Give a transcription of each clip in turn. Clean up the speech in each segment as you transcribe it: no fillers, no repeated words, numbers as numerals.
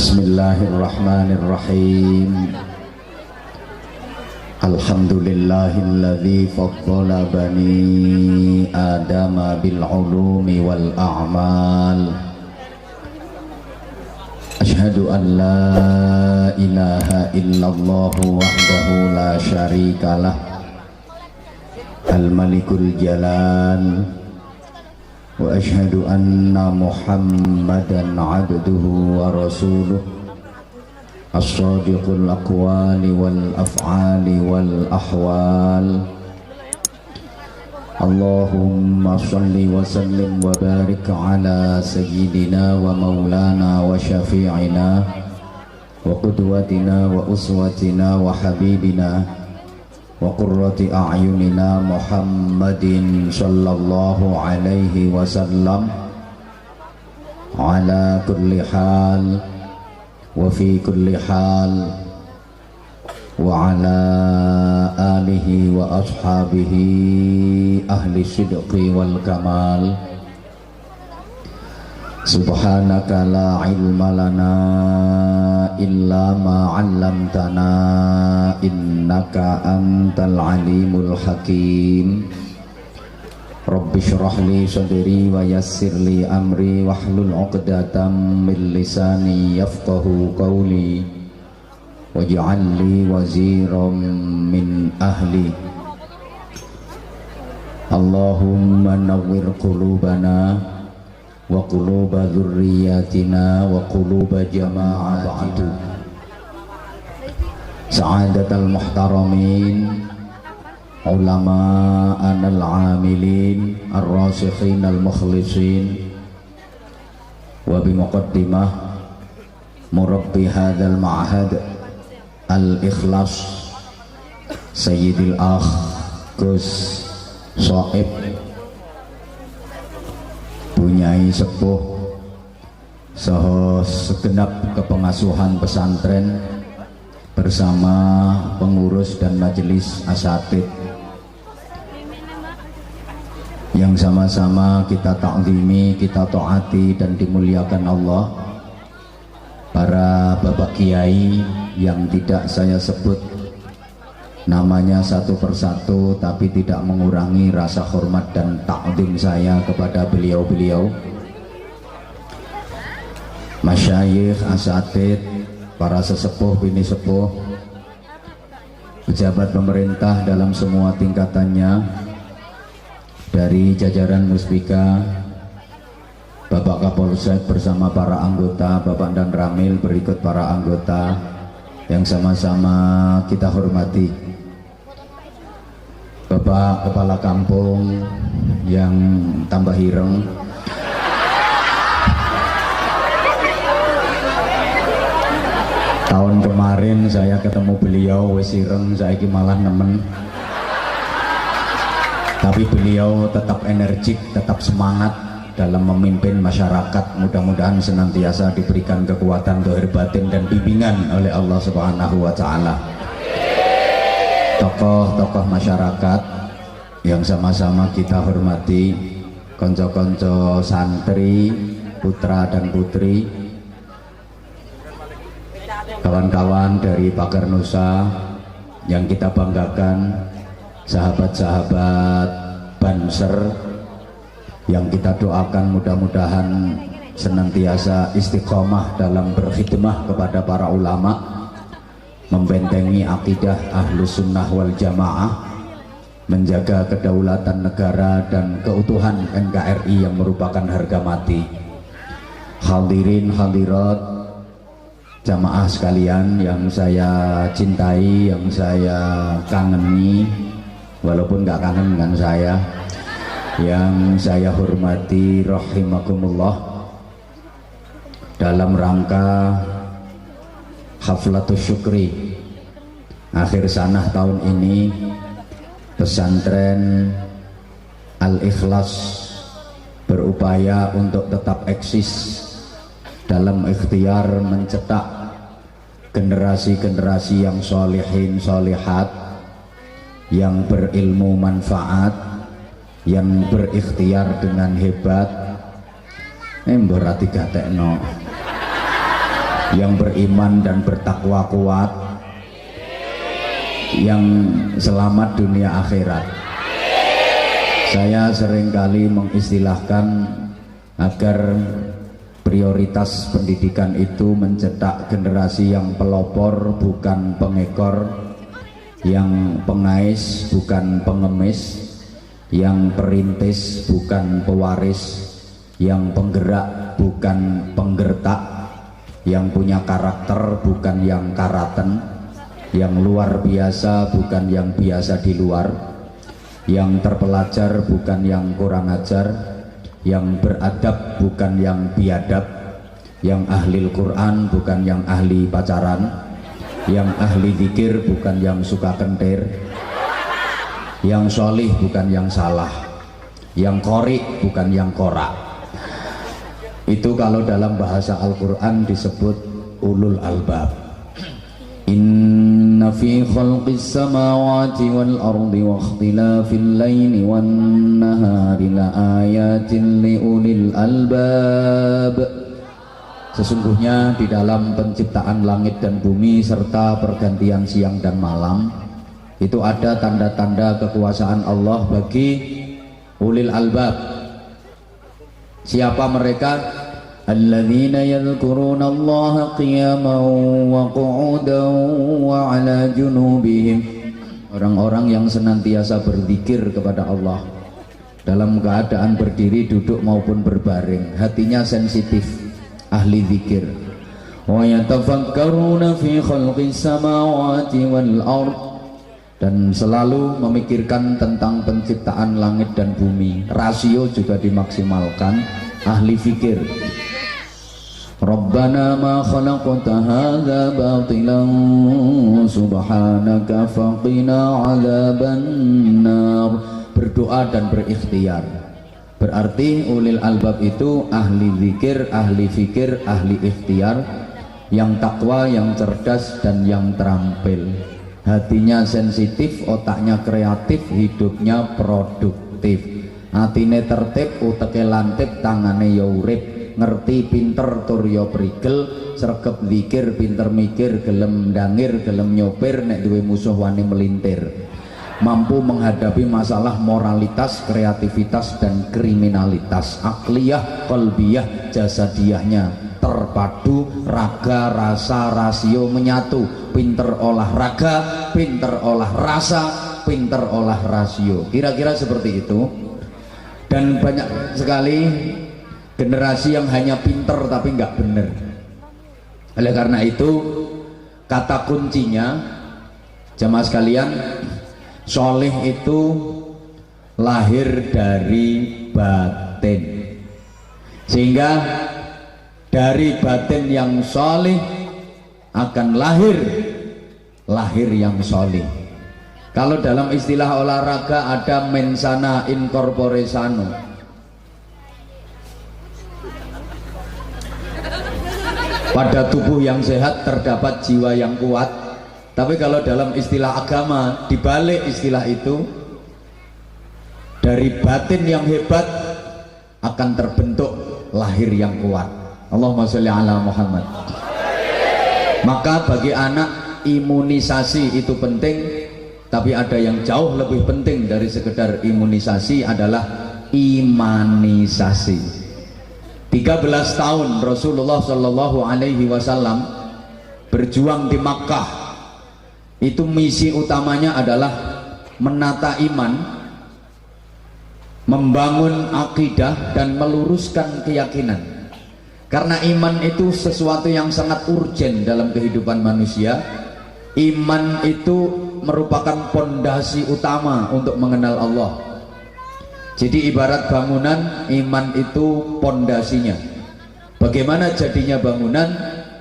Bismillahirrahmanirrahim. Alhamdulillahilladzi faddala bani adama bil ulumi wal a'mal. Asyhadu an la ilaha illallah wahdahu la syarikalah al malikul jalal. Wa asyhadu anna Muhammadan abduhu wa rasuluh as-sadiqul aqwali wal af'ali wal ahwal. Allahumma salli wa sallim wa barik ala sayyidina wa maulana wa syafi'ina wa qudwatina wa uswatina wa habibina wa qurrati a'yunina Muhammadin sallallahu alaihi wasallam ala kulli hal wa fi kulli hal wa ala alihi wa ashabihi ahli sidqi wal kamal. Subhanaka la ilma lana illa ma 'allamtana innaka antal alimul hakim. Rabbi shrah li sadri wa yassir li amri wahlul 'uqdatam min lisani yafqahu qawli waj'al li waziran min ahli. Allahumma nawwir qulubana wa quluba dzurriyyatina wa quluba jama'atina. Sa'adatal muhtaramin ulama'an al-amilin ar-rasikhin al-mukhlisin wa bimuqaddimah murabbi hadzal ma'had al-ikhlas sayyidil akh Gus Soib Bunyai Sepuh saha segenap kepengasuhan pesantren bersama pengurus dan majelis asatid yang sama-sama kita ta'zimi, kita taati dan dimuliakan Allah. Para bapak kiai yang tidak saya sebut namanya satu persatu, tapi tidak mengurangi rasa hormat dan ta'zim saya kepada beliau-beliau, masyayikh, asatid, para sesepuh, bini sepuh, pejabat pemerintah dalam semua tingkatannya, dari jajaran Muspika, Bapak Kapolsek bersama para anggota, Bapak dan Ramil berikut para anggota yang sama-sama kita hormati, Bapak Kepala Kampung yang tambah hireng, tahun kemarin saya ketemu beliau wis ireng, saiki malah nemen. Tapi beliau tetap energik, tetap semangat dalam memimpin masyarakat. Mudah-mudahan senantiasa diberikan kekuatan zahir batin dan bimbingan oleh Allah Subhanahu wa taala. Tokoh-tokoh masyarakat yang sama-sama kita hormati, konco-konco santri, putra dan putri, kawan-kawan dari Pagar Nusa yang kita banggakan, sahabat-sahabat Banser yang kita doakan mudah-mudahan senantiasa istiqomah dalam berkhidmah kepada para ulama, membentengi akidah Ahlus Sunnah wal Jamaah, menjaga kedaulatan negara dan keutuhan NKRI yang merupakan harga mati. Hadirin hadirat jamaah sekalian yang saya cintai, yang saya kangeni, walaupun gak kangen dengan saya, yang saya hormati rahimakumullah, dalam rangka haflatus syukri akhir sanah tahun ini, pesantren Al-Ikhlas berupaya untuk tetap eksis dalam ikhtiar mencetak generasi-generasi yang solehin solehat, yang berilmu manfaat, yang berikhtiar dengan hebat. Berarti gatekno yang beriman dan bertakwa kuat, yang selamat dunia akhirat. Saya seringkali mengistilahkan agar prioritas pendidikan itu mencetak generasi yang pelopor bukan pengekor, yang pengais bukan pengemis, yang perintis bukan pewaris, yang penggerak bukan penggertak, yang punya karakter bukan yang karaten, yang luar biasa bukan yang biasa di luar, yang terpelajar bukan yang kurang ajar, yang beradab bukan yang biadab, yang ahli Al-Quran bukan yang ahli pacaran, yang ahli zikir bukan yang suka kentir, yang solih bukan yang salah, yang qori bukan yang korak. Itu kalau dalam bahasa Al-Quran disebut ulul albab. Inna fi khalqis samawati wal ardi wa ikhtilafil laili wan nahari la ayatin li ulil albab. Sesungguhnya di dalam penciptaan langit dan bumi serta pergantian siang dan malam itu ada tanda-tanda kekuasaan Allah bagi ulil albab. Siapa mereka? Alladzina yadhkuruna Allaha qiyaman wa qu'udan wa 'ala junubihim. Orang-orang yang senantiasa berzikir kepada Allah dalam keadaan berdiri, duduk maupun berbaring. Hatinya sensitif, ahli zikir. Wa yatafakkaruna fi khalqis samawati wal ard, dan selalu memikirkan tentang penciptaan langit dan bumi. Rasio juga dimaksimalkan, ahli fikir. Rabbana ma khalaqta hadza batilan subhanaka faqina adzabannar. Berdoa dan berikhtiar. Berarti ulil albab itu ahli zikir, ahli fikir, ahli ikhtiar, yang takwa, yang cerdas dan yang terampil. Hatinya sensitif, otaknya kreatif, hidupnya produktif. Hatine tertib, uteke lantip, tangane ya urip. Ngerti pinter tur ya prigel, sregep zikir, pinter mikir, gelem dangir, gelem nyopir, nek duwe musuh wani melintir. Mampu menghadapi masalah moralitas, kreativitas dan kriminalitas. Akliyah, qalbiyah, jasadiyahnya terpadu, raga, rasa, rasio menyatu. Pinter olahraga, pinter olah rasa, pinter olah rasio. Kira-kira seperti itu. Dan banyak sekali generasi yang hanya pinter tapi nggak bener. Oleh karena itu, kata kuncinya jamaah sekalian, soleh itu lahir dari batin. Sehingga dari batin yang soleh akan lahir yang soleh. Kalau dalam istilah olahraga ada mensana in corpore sano. Pada tubuh yang sehat terdapat jiwa yang kuat. Tapi kalau dalam istilah agama, dibalik istilah itu, dari batin yang hebat akan terbentuk lahir yang kuat. Allahumma sholli ala Muhammad. Maka bagi anak, imunisasi itu penting, tapi ada yang jauh lebih penting dari sekedar imunisasi adalah imanisasi. 13 tahun Rasulullah Shallallahu Alaihi Wasallam berjuang di Makkah. Itu misi utamanya adalah menata iman, membangun akidah dan meluruskan keyakinan. Karena iman itu sesuatu yang sangat urgen dalam kehidupan manusia. Iman itu merupakan pondasi utama untuk mengenal Allah. Jadi ibarat bangunan, iman itu pondasinya. Bagaimana jadinya bangunan?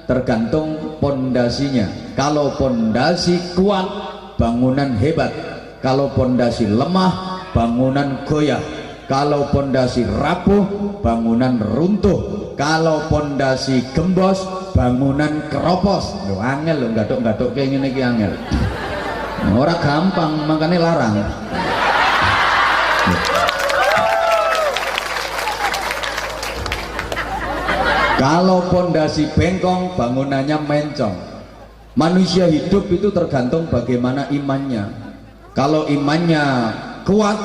Tergantung pondasinya. Kalau pondasi kuat, bangunan hebat. Kalau pondasi lemah, bangunan goyah. Kalau pondasi rapuh, bangunan runtuh. Kalau pondasi gembos, bangunan keropos. Loh, angel loh, gadok-gadok kayak gini ki angel. Orang gampang, makanya larang. Kalau pondasi bengkong, bangunannya mencong. Manusia hidup itu tergantung bagaimana imannya. Kalau imannya kuat,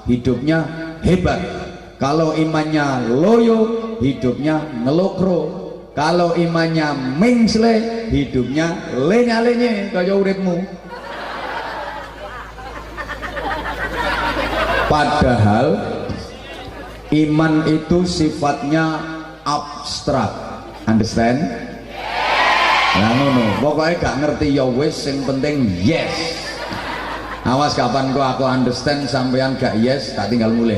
hidupnya hebat. Kalau imannya loyo, hidupnya ngelokro. Kalau imannya mengsle, hidupnya lenya-lenye kaya uripmu. Padahal iman itu sifatnya abstrak. Understand? Lah ngono, pokoknya gak ngerti ya wis, sing penting yes. Awas kapan aku understand sampean gak yes, tak tinggal mulai.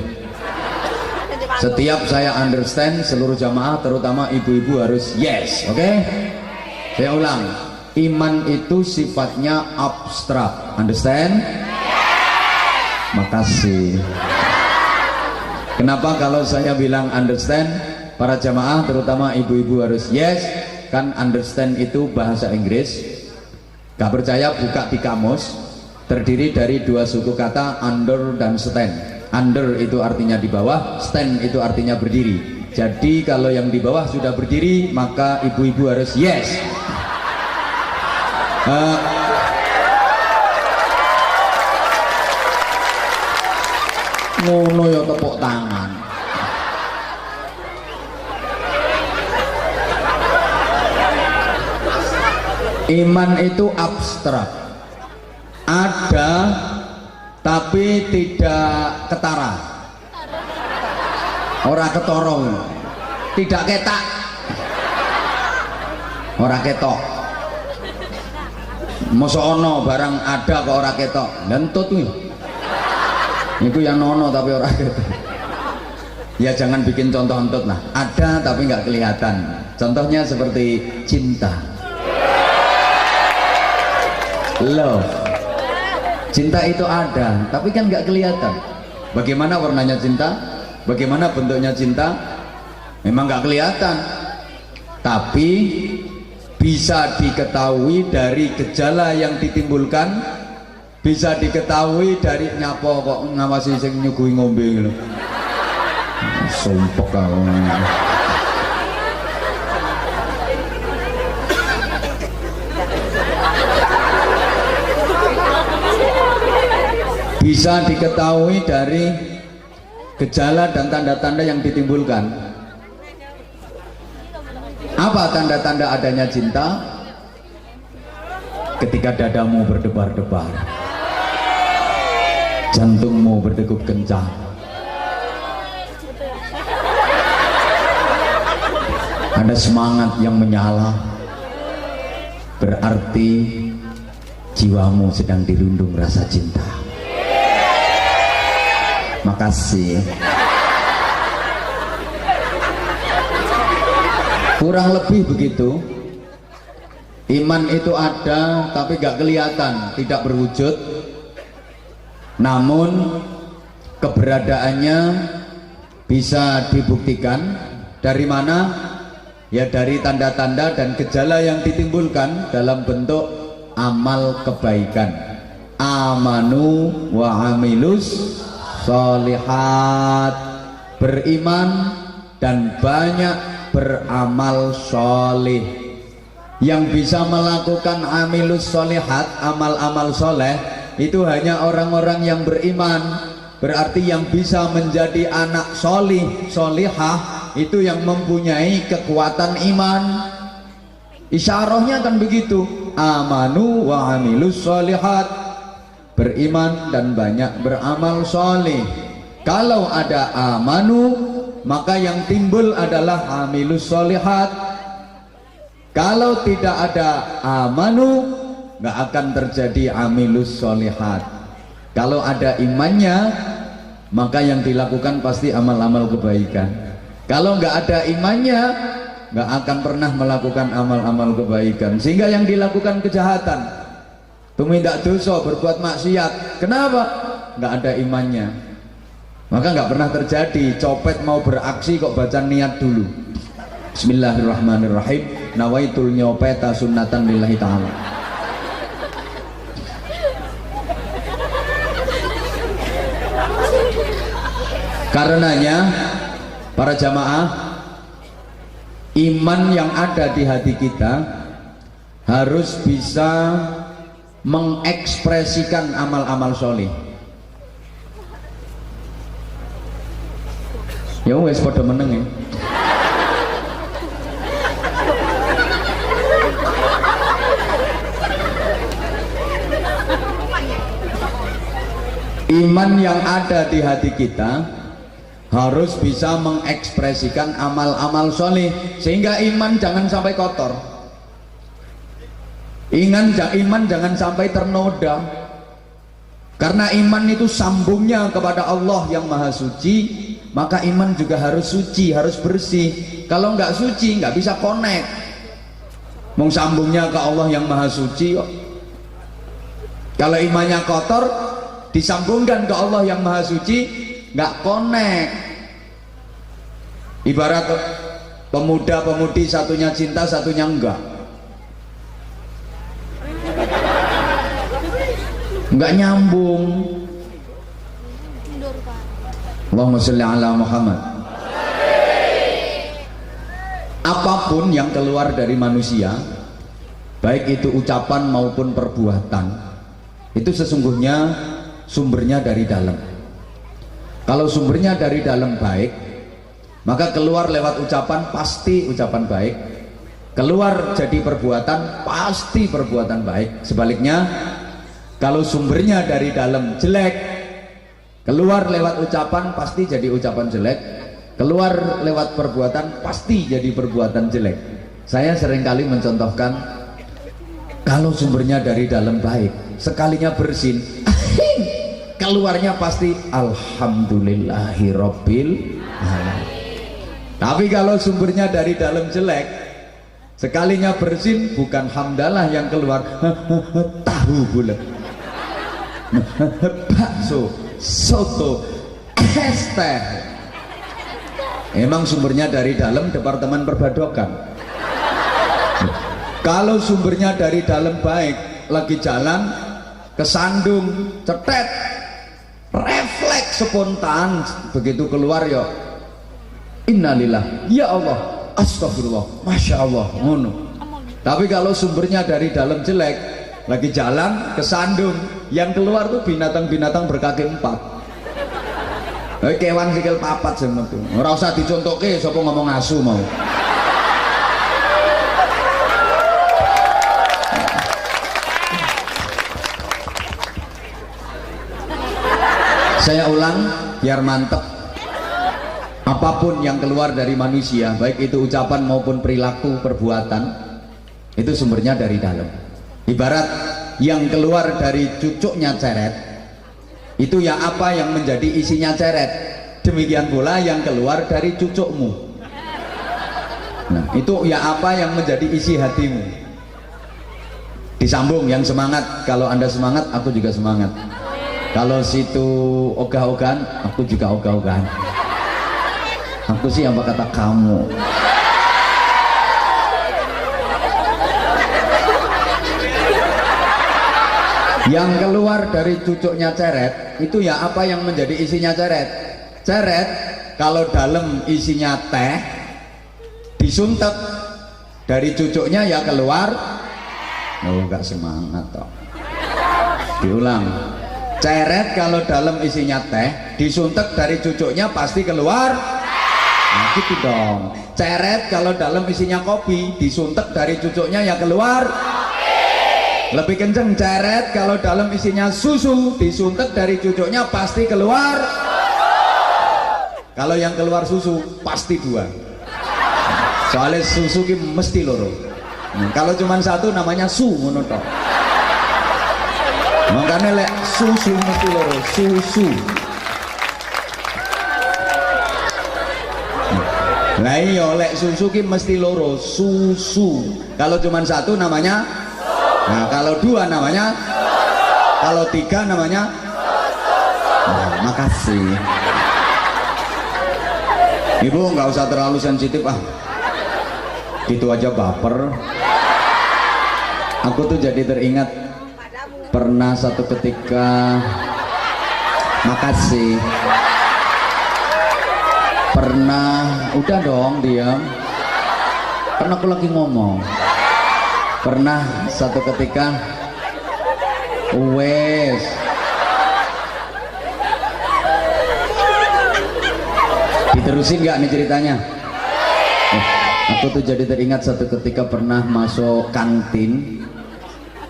Setiap saya understand, seluruh jamaah terutama ibu-ibu harus yes, oke? Saya ulang, iman itu sifatnya abstrak. Understand? Makasih. Kenapa kalau saya bilang understand, para jamaah terutama ibu-ibu harus yes? Kan understand itu bahasa Inggris. Gak percaya buka di kamus. Terdiri dari dua suku kata under dan stand. Under itu artinya di bawah, stand itu artinya berdiri. Jadi kalau yang di bawah sudah berdiri, maka ibu-ibu harus yes. Ngono ya tepuk tangan. Iman itu abstrak, ada tapi tidak ketara, ora ketorong, tidak ketak, ora ketok. Masa ono barang ada kok ora ketok, lentut nih. Itu yang nono tapi ora ketok. Ya jangan bikin contoh entut lah. Ada tapi nggak kelihatan. Contohnya seperti cinta, love. Cinta itu ada, tapi kan nggak kelihatan. Bagaimana warnanya cinta? Bagaimana bentuknya cinta? Memang nggak kelihatan, tapi bisa diketahui dari gejala yang ditimbulkan, bisa diketahui dari nyapo kok ngawasi sing nyuguhi ngombe gitu. Sumpek kau. Bisa diketahui dari gejala dan tanda-tanda yang ditimbulkan. Apa tanda-tanda adanya cinta? Ketika dadamu berdebar-debar, jantungmu berdegup kencang, ada semangat yang menyala, berarti jiwamu sedang dirundung rasa cinta. Makasih. Kurang lebih begitu. Iman itu ada tapi gak kelihatan, tidak berwujud. Namun keberadaannya bisa dibuktikan. Dari mana? Ya dari tanda-tanda dan gejala yang ditimbulkan dalam bentuk amal kebaikan. Amanu wa amilus sholihat, beriman dan banyak beramal sholih. Yang bisa melakukan amilus sholihat, amal-amal soleh, itu hanya orang-orang yang beriman. Berarti yang bisa menjadi anak sholih, sholihah, itu yang mempunyai kekuatan iman. Isyarahnya kan begitu, amanu wa amilus sholihat, beriman dan banyak beramal soleh. Kalau ada amanu, maka yang timbul adalah amilus solihat. Kalau tidak ada amanu, nggak akan terjadi amilus solihat. Kalau ada imannya, maka yang dilakukan pasti amal-amal kebaikan. Kalau nggak ada imannya, nggak akan pernah melakukan amal-amal kebaikan. Sehingga yang dilakukan kejahatan, tumindak dosa, berbuat maksiat. Kenapa? Nggak ada imannya. Maka nggak pernah terjadi. Copet mau beraksi kok baca niat dulu. Bismillahirrahmanirrahim. Nawaitul nyopeta sunnatan lillahi ta'ala. Karenanya para jamaah, Iman yang ada di hati kita harus bisa mengekspresikan amal-amal soleh. Ya wes pada meneng ya. Iman yang ada di hati kita harus bisa mengekspresikan amal-amal soleh, sehingga iman jangan sampai kotor. Iman jangan sampai ternoda, karena iman itu sambungnya kepada Allah yang maha suci, maka iman juga harus suci, harus bersih. Kalau nggak suci nggak bisa connect. Mau sambungnya ke Allah yang maha suci kok. Kalau imannya kotor, disambungkan ke Allah yang maha suci, nggak connect. Ibarat pemuda-pemudi, satunya cinta, satunya enggak nyambung. Allahumma sholli ala Muhammad. Apapun yang keluar dari manusia, baik itu ucapan maupun perbuatan, itu sesungguhnya sumbernya dari dalam. Kalau sumbernya dari dalam baik, maka keluar lewat ucapan pasti ucapan baik, keluar jadi perbuatan pasti perbuatan baik. Sebaliknya, kalau sumbernya dari dalam jelek, keluar lewat ucapan pasti jadi ucapan jelek, keluar lewat perbuatan pasti jadi perbuatan jelek. Saya seringkali mencontohkan, kalau sumbernya dari dalam baik, sekalinya bersin, keluarnya pasti alhamdulillahirabbil alamin. Tapi kalau sumbernya dari dalam jelek, sekalinya bersin, bukan hamdalah yang keluar, tahu bulat, bakso, soto, es teh. Emang sumbernya dari dalam, departemen perbadokan. Kalau sumbernya dari dalam baik, lagi jalan kesandung, cetet, refleks spontan, begitu keluar ya innalillah, ya Allah, astagfirullah, masya Allah, ngono. Tapi kalau sumbernya dari dalam jelek, lagi jalan kesandung, yang keluar tuh binatang-binatang berkaki empat, kewan sikil papat sama tuh. Ora usah dicontohke, sapa ngomong asu mau. Saya ulang biar mantep. Apapun yang keluar dari manusia, baik itu ucapan maupun perilaku, perbuatan, itu sumbernya dari dalam. Ibarat yang keluar dari cucuknya ceret, itu ya apa yang menjadi isinya ceret, demikian pula yang keluar dari cucukmu. Nah, itu ya apa yang menjadi isi hatimu. Disambung yang semangat, kalau Anda semangat, aku juga semangat. Kalau situ ogah-ogahan, aku juga ogah-ogahan. Aku sih apa kata kamu. Yang keluar dari cucuknya ceret, itu ya apa yang menjadi isinya ceret. Ceret kalau dalam isinya teh, disuntek dari cucuknya ya keluar. Oh, gak semangat toh. Diulang. Ceret kalau dalam isinya teh, disuntek dari cucuknya pasti keluar. Nah gitu dong. Ceret kalau dalam isinya kopi, disuntek dari cucuknya ya keluar. Lebih kenceng, ceret kalau dalam isinya susu, disuntek dari cucuknya pasti keluar. Kalau yang keluar susu pasti dua. Soalnya susu ki mesti loro. Kalau cuma satu namanya su ngono tok. Makanya lek susu mesti loro, susu. Lah iya lek susu ki mesti loro, susu. Kalau cuma satu namanya, nah kalau dua namanya, kalau tiga namanya. Nah, makasih. Ibu nggak usah terlalu sensitif ah. Gitu aja baper. Aku tuh jadi teringat pernah satu ketika. Makasih. Pernah, udah dong diam. Karena aku lagi ngomong. Pernah satu ketika wes diterusin nggak nih ceritanya? Aku tuh jadi teringat satu ketika pernah masuk kantin,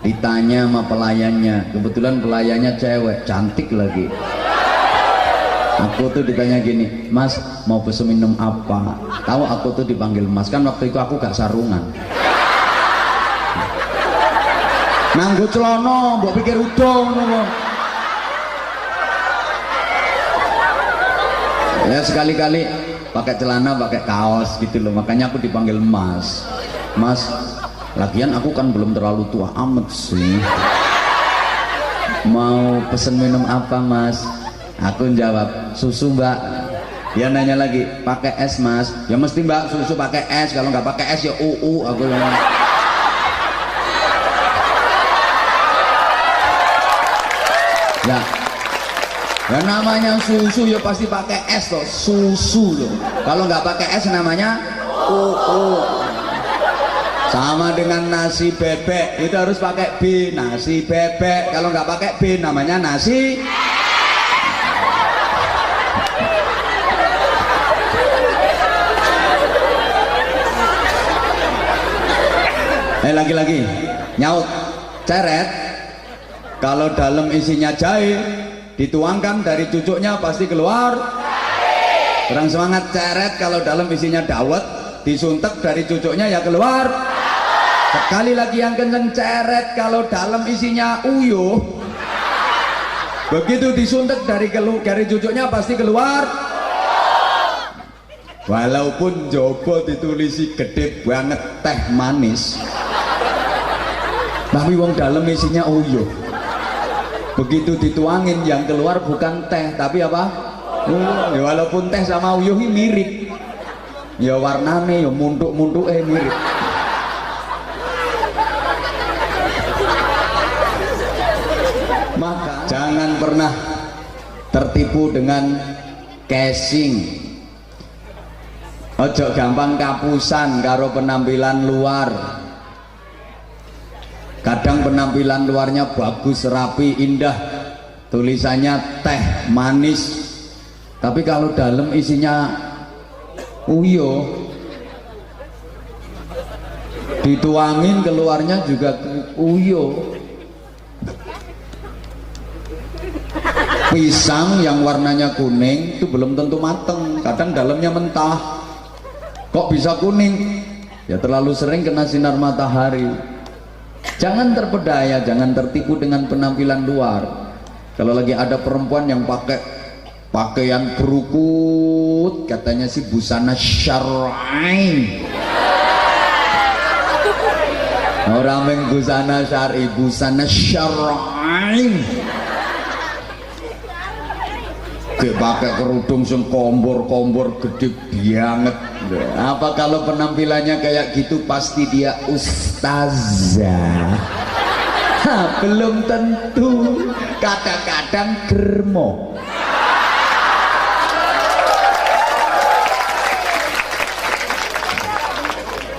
ditanya sama pelayannya, kebetulan pelayannya cewek, cantik lagi. Aku tuh ditanya gini, "Mas, mau pesen minum apa?" Tahu aku tuh dipanggil Mas, kan waktu itu aku gak sarungan. Nganggo celana, mbok pikir udong ngono. Ya sekali-kali pakai celana, pakai kaos gitu loh, makanya aku dipanggil Mas. Mas, lagian aku kan belum terlalu tua amat sih. Mau pesen minum apa, Mas? Aku jawab, "Susu, Mbak." Dia nanya lagi, "Pakai es, Mas?" Ya mesti Mbak, susu pakai es, kalau nggak pakai es ya aku bilang. Ya namanya susu ya pasti pakai es loh, susu loh. Kalau nggak pakai es namanya sama dengan nasi bebek, itu harus pakai B, nasi bebek. Kalau nggak pakai B namanya nasi. Lagi-lagi nyaut, ceret. Kalau dalam isinya jahe, dituangkan dari cucuknya pasti keluar. Kurang semangat, ceret. Kalau dalam isinya dawet, disuntek dari cucuknya ya keluar. Sekali lagi yang kenceng, ceret. Kalau dalam isinya uyuh, begitu disuntek dari cucuknya pasti keluar. Walaupun jopo ditulisi gede banget teh manis, tapi wong dalam isinya uyuh. Begitu dituangin yang keluar bukan teh tapi apa? Ya, walaupun teh sama uyuh ini mirip, ya warnane ya munduk mirip. Maka jangan pernah tertipu dengan casing. Ojo gampang kapusan karo penampilan luar. Kadang penampilan luarnya bagus, rapi, indah, tulisannya teh manis, tapi kalau dalam isinya uyo, dituangin keluarnya juga uyo. Pisang yang warnanya kuning itu belum tentu mateng, kadang dalamnya mentah. Kok bisa kuning? Ya terlalu sering kena sinar matahari. Jangan terpedaya, jangan tertipu dengan penampilan luar. Kalau lagi ada perempuan yang pakai pakaian berukut, katanya sih busana syar'i. Orang yang busana syar'i, busana syar'i. Kayak pakai kerudung sing kombor-kombor gede banget. Apa kalau penampilannya kayak gitu pasti dia ustazah? Belum tentu, kadang-kadang germo.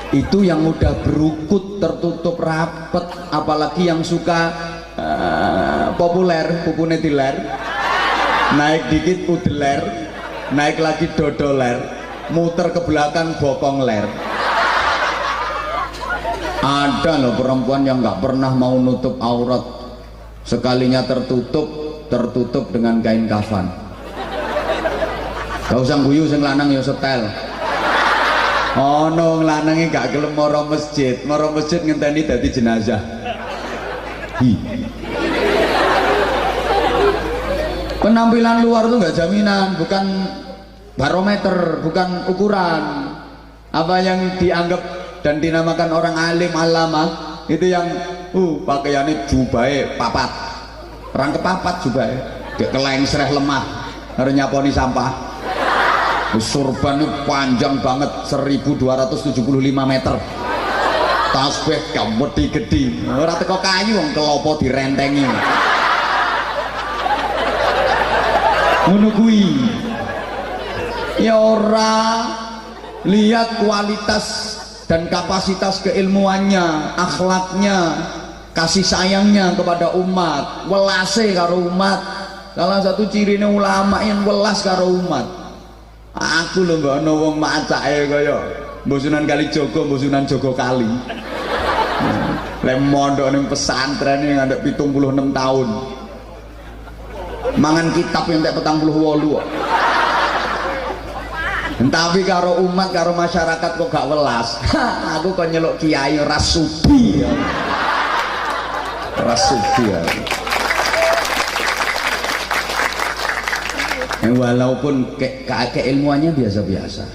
Itu yang udah berukut tertutup rapet, apalagi yang suka populer, pupune diler, naik dikit udeler, naik lagi dodoler, muter ke belakang bokong ler. Ada loh perempuan yang nggak pernah mau nutup aurat, sekalinya tertutup dengan kain kafan. Gak usah guyu sing lanang ya setel. No lanange gak gelem mara masjid ngenteni dadi jenazah. Penampilan luar tuh nggak jaminan, bukan barometer, bukan ukuran. Apa yang dianggap dan dinamakan orang alim alama itu yang pakaiannya jubahe papat, rangkep papat jubahe, kelengsreh lemah, harus nyaponi sampah. Surban itu panjang banget, 1275 meter. Tasbih gede gede, ora teko kayu wong kelopo direntengi. Ngono kuwi. Ya ora, lihat kualitas dan kapasitas keilmuannya, akhlaknya, kasih sayangnya kepada umat, welase karo umat. Salah satu cirine ulama yang welas karo umat. Aku lho mbok ana wong macake kaya Mbok Sunan Kalijaga, Mbok Sunan Jaga Kali. Lek mondok ning pesantren ngantek 76 tahun. Mangan kitab yang tak 48 kok. Tapi karo umat, karo masyarakat kok gak welas. Aku kok nyeluk kiai rasubi. Rasubi ya. Walaupun keilmuannya biasa-biasa,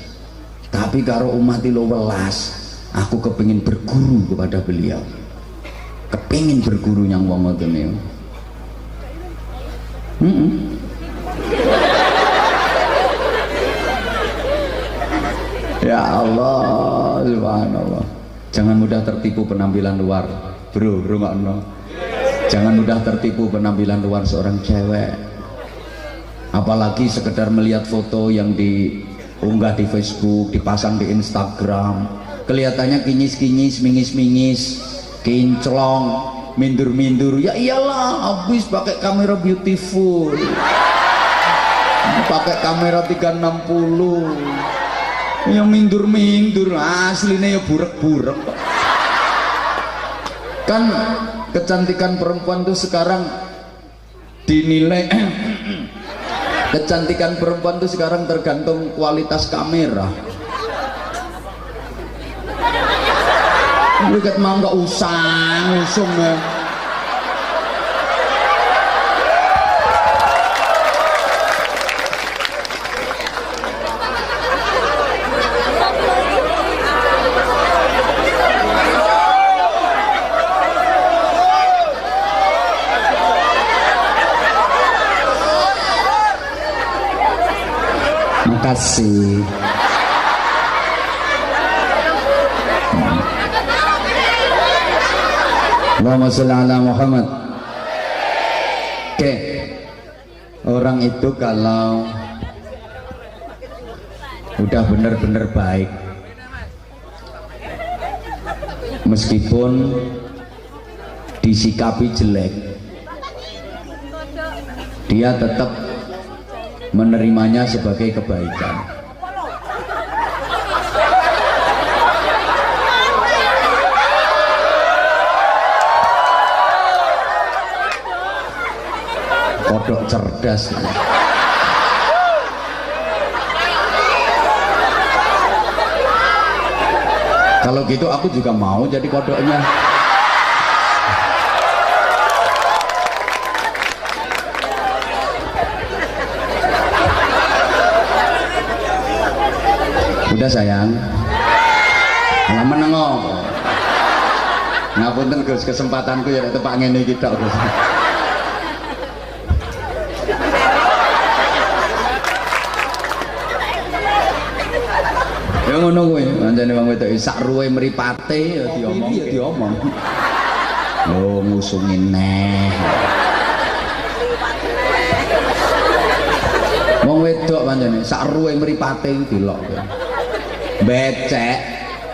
tapi karo umat lo welas. Aku kepingin berguru kepada beliau, kepingin berguru yang wong ngoten. Ya Allah, subhanallah. Jangan mudah tertipu penampilan luar, bro, rungokno. Jangan mudah tertipu penampilan luar seorang cewek. Apalagi sekedar melihat foto yang diunggah di Facebook, dipasang di Instagram, kelihatannya kinyis-kinyis, mingis-mingis, kinclong, mindur-mindur. Ya iyalah, habis pakai kamera beautiful, pakai kamera 360, yang mindur-mindur, aslinya ya burek-burek. Kan kecantikan perempuan tuh sekarang dinilai kecantikan perempuan tuh sekarang tergantung kualitas kamera. Lihat mah nggak usung ya. Makasih. Allahumma sholli ala Muhammad. Oke, orang itu kalau udah bener-bener baik, meskipun disikapi jelek, dia tetap menerimanya sebagai kebaikan. Kodok cerdas. Kalau gitu aku juga mau jadi kodoknya. Udah sayang, malah menengok. Ngapunten Gus, kesempatanku ya tepak ngene iki tok Gus. Ya ngono kuwi, pancene wong wedok sak ruwe mripate ya diomong. Oh, ngusungin neh. Wong wedok pancene sak ruwe mripate dilok. Becek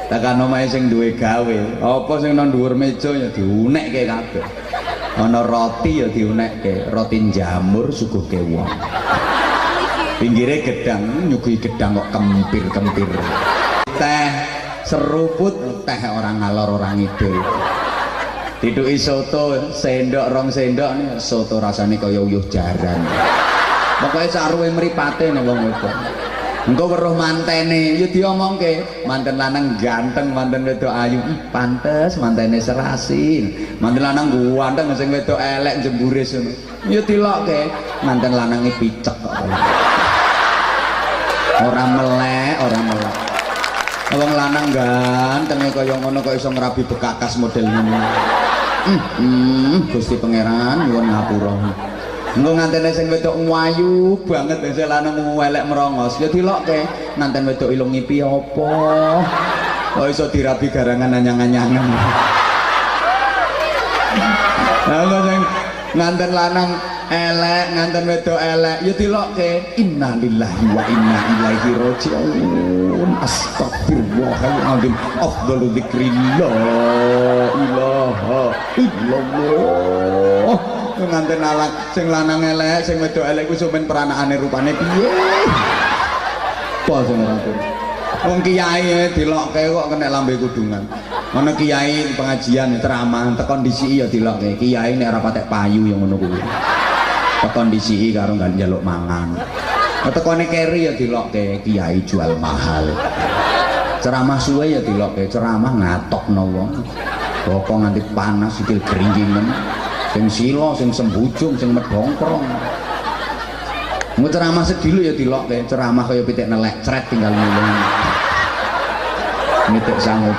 tekan omahe sing duwe gawe, apa sing nang dhuwur meja ya diunekke kabeh. Ana roti ya diunekke, roti jamur suguhke wong. Pinggire gedang, nyuguhi gedang kok kempir-kempir. Teh seruput, teh orang ngalor orang ngidul. Diduki soto sendok rong sendok, soto rasane kaya uyuh jaran. Pokoke sak ruwe mripate nek wong wedok. Engko weruh mantene ya diomongke, manten lanang ganteng, manten wedok ayu, pantes mantene serasi. Manten lanang ganteng sing wedok elek jemburis ngono. Ya dilokke, manten lanange picek kok. Ora melek. Wong lanang gantenge kaya ngono kok iso ngrabi bekakas model ngono. Gusti Pangeran nyuwun ngapura. Engko ngantene sing wedok ayu banget sing lanang elek merongos ya dilokke, nganten wedok ilung ngipi apa kok iso dirabi garangan anyang-anyangan. Lah sing nganten lanang elek, nganten wedok elek ya dilokke, innalillahi wa inna ilaihi raji'un. Astagfirullahaladzim. Afdalu dzikri la ilaha illallah. Nganten alang sing lanang elek, sing wedok elek ku sumen peranakane rupane piye? Apa sing ngono? Wong kiai dilokke kok kena lambe kudungan. Ana kiai pengajian ceramah tekon disiki ya dilokke. Kiai nek ora patek payu yang ngono kuwi. Tekon disiki karo gak njaluk mangan. Tekone keri ya dilokke, kiai jual mahal. Ceramah suwe ya dilokke, ceramah ngatokno wong. Boko nganti panas sikil geringgingen. Sing silo, sing sembujung, sing medongkrong. Mau ceramah sedilo ya dilokke, ceramah kaya pitik nelek cret tinggal mulung. Nitik sanggup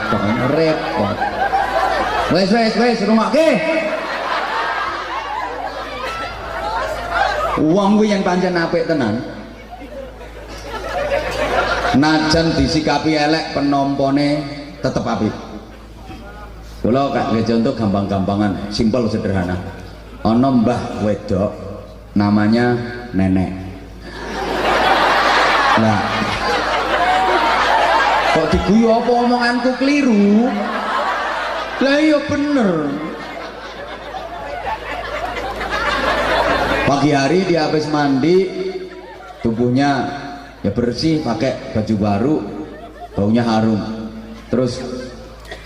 repot. Wes rungokke. Wong kuwi yang pancen apik tenan. Najan disikapi elek penompone tetep apik. Kula kak contoh gampang-gampangan, simpel sederhana. Ana mbah wedok namanya Nenek. Nah, kok diguyu apa omonganku keliru? Lah iya bener. Pagi hari dia habis mandi, tubuhnya ya bersih, pakai baju baru, baunya harum. Terus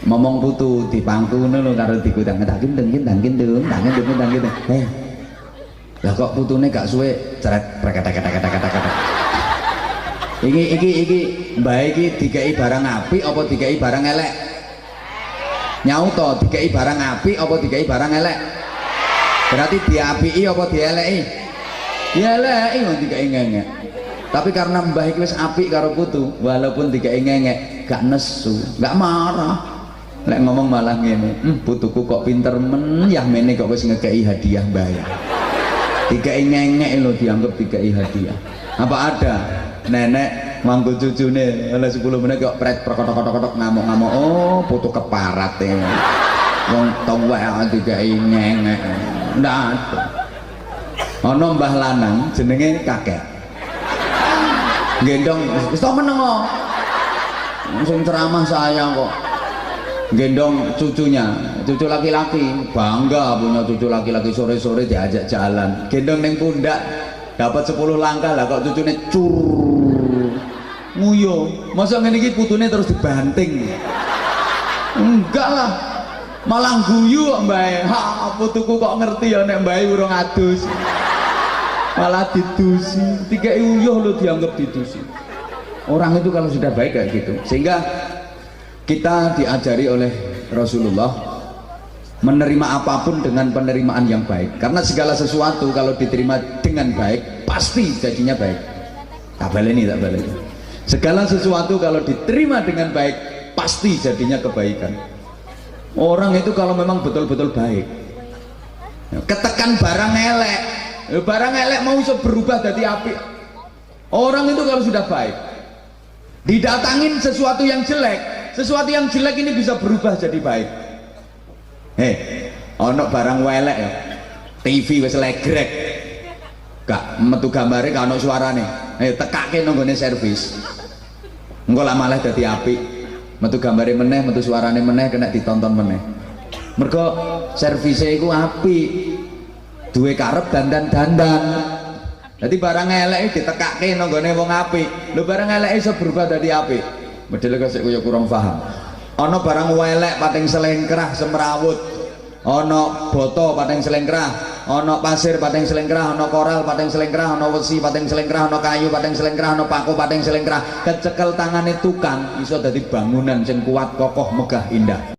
ngomong putu di pangku ngono karo digudang tak gendeng. Lah kok putune gak suwe ceret preket-preket. Iki mbah iki dikei barang apik apa dikei barang elek? Nyauto dikei barang apik apa dikei barang elek? Berarti diapiki apa dieleki? Dieleki wong dikei ngengek. Tapi karena mbah iki wis apik karo putu, walaupun dikei ngengek gak nesu, gak marah. Lek ngomong malah ngene, putuku kok pinter men, yah mene kok wis ngekei hadiah bayar. Dikei ngengek lho dianggap dikei hadiah. Apa ada nenek mangku cucune oleh 10 menit kok pret perkotok-kotok ngamuk-ngamuk. Oh, putu keparat e. Wong tuwek dikei ngengek. Ndak ada. Ana mbah lanang jenenge kakek. Gendong wis to meneng kok. Sing ceramah saya kok. Gendong cucunya, cucu laki-laki, bangga punya cucu laki-laki, sore-sore diajak jalan, gendong neng pundak, dapat 10 langkah lah kok cucunya cur nguyo. Masa ngene iki putune terus dibanting? Enggak lah, malah guyu kok mbae. Ha, putuku kok ngerti ya nek mbae urung adus, malah didusi. Tiga uyuh lo dianggap didusi. Orang itu kalau sudah baik kayak gitu, sehingga kita diajari oleh Rasulullah menerima apapun dengan penerimaan yang baik, karena segala sesuatu kalau diterima dengan baik pasti jadinya baik. Tak baleni. Segala sesuatu kalau diterima dengan baik pasti jadinya kebaikan. Orang itu kalau memang betul-betul baik, ketekan barang elek, barang elek mau berubah jadi api. Orang itu kalau sudah baik, didatangin sesuatu yang jelek, sesuatu yang jelek ini bisa berubah jadi baik. Ono barang welek ya, TV wis legrek, gak metu gambare gak ono suarane. Tekake nonggone servis, engko lah malah dadi apik. Metu gambare meneh, metu suarane meneh, kena ditonton meneh. Mergo servise iku apik, duwe karep dandan-dandan. Jadi barang elek ditekake nonggone wong apik. Lho barang elek iso berubah dadi apik. Modele kok kaya kurang paham. Ana barang welek pating selengkrah semrawut, ana boto pating selengkrah, ana pasir pating selengkrah, ana koral pating selengkrah, ana wesi pating selengkrah, ana kayu pating selengkrah, ana paku pating selengkrah. Kecekel tangane tukang iso dadi bangunan sing kuat, kokoh, megah, indah.